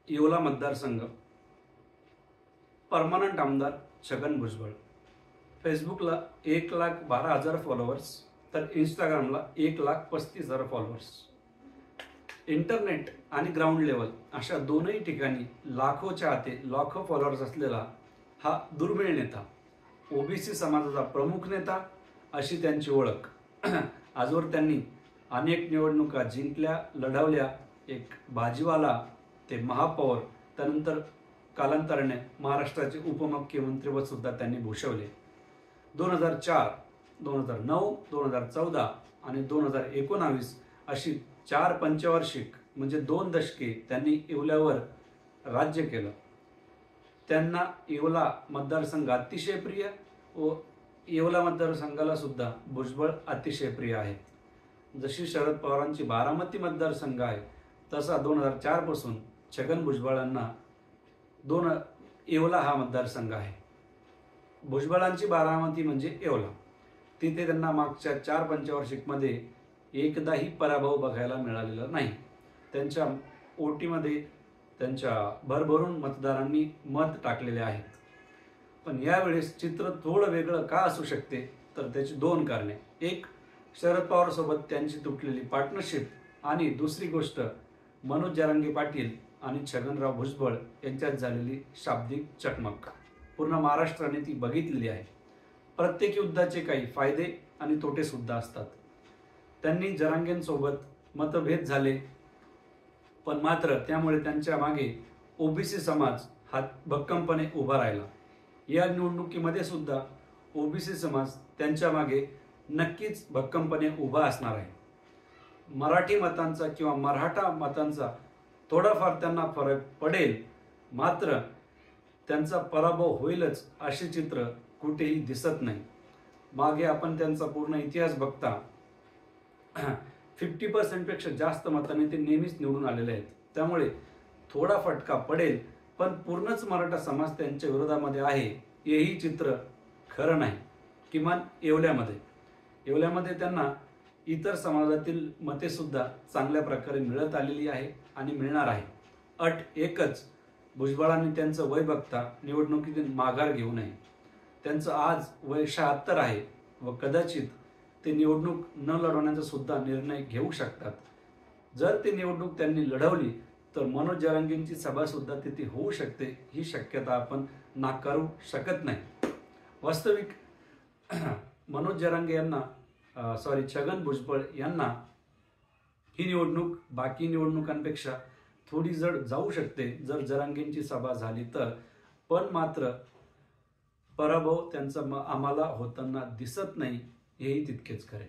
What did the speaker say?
येवला मतदारसंघ परमनंट आमदार छगन भुजबळ। फेसबुकला 1,12,000 फॉलोअर्स तर इंस्टाग्रामला 1,35,000 फॉलोअर्स। इंटरनेट आणि ग्राउंड लेवल अशा दोनही ठिकाणी लाखो चाहते लाखो फॉलोअर्स असलेला हा दुर्मिळ नेता, ओबीसी समाजाचा प्रमुख नेता अशी त्यांची ओळख। आजवर त्यांनी अनेक निवडणुका जिंकल्या, लढवल्या। एक भाजीवाला ते महापौर, त्यानंतर कालांतराने महाराष्ट्राचे उपमुख्यमंत्रीपद सुद्धा त्यांनी भूषवले। 2004, 2009, 2014 आणि 2019 अशी 4 पंचवार्षिक म्हणजे 2 दशके त्यांनी येवल्यावर राज्य केलं। त्यांना येवला मतदारसंघ अतिशय प्रिय व येवला मतदारसंघाला सुद्धा भुजबळ अतिशय प्रिय आहेत। जशी शरद पवारांची बारामती मतदारसंघ आहे, तसा 2004 पासून छगन भुजबळांना येवला हा मतदारसंघ आहे। भुजबळांची बारामती म्हणजे येवला, तिथे त्यांना मागच्या 4 पंचवार्षिकमध्ये एकदाही पराभव बघायला मिळालेला नाही। त्यांच्या ओटीमध्ये त्यांच्या भरभरून मतदारांनी मत टाकलेले आहेत। पण यावेळेस चित्र थोडं वेगळं का असू शकते, तर त्याची 2 कारणे। एक, शरद पवार सोबत त्यांची तुटलेली पार्टनरशिप आणि दुसरी गोष्ट मनोज जरांगे पाटील आणि छगनराव भुजबळ यांच्यात झालेली शाब्दिक चकमक। पूर्ण महाराष्ट्राने ती बघितलेली आहे। प्रत्येक युद्धाचे काही फायदे आणि तोटे सुद्धा असतात। त्यांनी जरांगेंसोबत मतभेद झाले, पण मात्र त्यामुळे त्यांच्या मागे ओबीसी समाज हा भक्कमपणे उभा राहिला। या निवडणुकीमध्ये सुद्धा ओबीसी समाज त्यांच्या मागे नक्कीच भक्कमपणे उभा असणार आहे। मराठी मतांचा किंवा मराठा मतांचा थोडाफार त्यांना फरक पडेल, मात्र त्यांचा पराभव होईलच असे चित्र कुठेही दिसत नाही। मागे आपण त्यांचा पूर्ण इतिहास बघता 50% पेक्षा जास्त मतांनी ते नेहमीच निवडून आलेले आहेत। त्यामुळे थोडा फटका पडेल, पण पूर्णच मराठा समाज त्यांच्या विरोधामध्ये आहे हेही चित्र खरं नाही। किमान येवल्यामध्ये त्यांना इतर समाजातील मते सुद्धा चांगल्या प्रकारे मिळत आलेली आहे आणि मिळणार आहे। अट एकच, भुजबळांनी त्यांचं वय बघता निवडणुकीतून माघार घेऊ नये। त्यांचं आज वय 76 आहे व कदाचित ते निवडणूक न लढवण्याचा सुद्धा निर्णय घेऊ शकतात। जर ते निवडणूक त्यांनी लढवली तर मनोज जरांगेंची सभा सुद्धा तिथे होऊ शकते, ही शक्यता आपण नाकारू शकत नाही। वास्तविक मनोज जरांगे यांना छगन भुजबळ यांना ही निवडणूक बाकी निवडणुकांपेक्षा थोडी जड जाऊ शकते जर जरांगेंची सभा झाली तर, पण मात्र पराभव त्यांचा आम्हाला होताना दिसत नाही, हेही तितकेच खरे।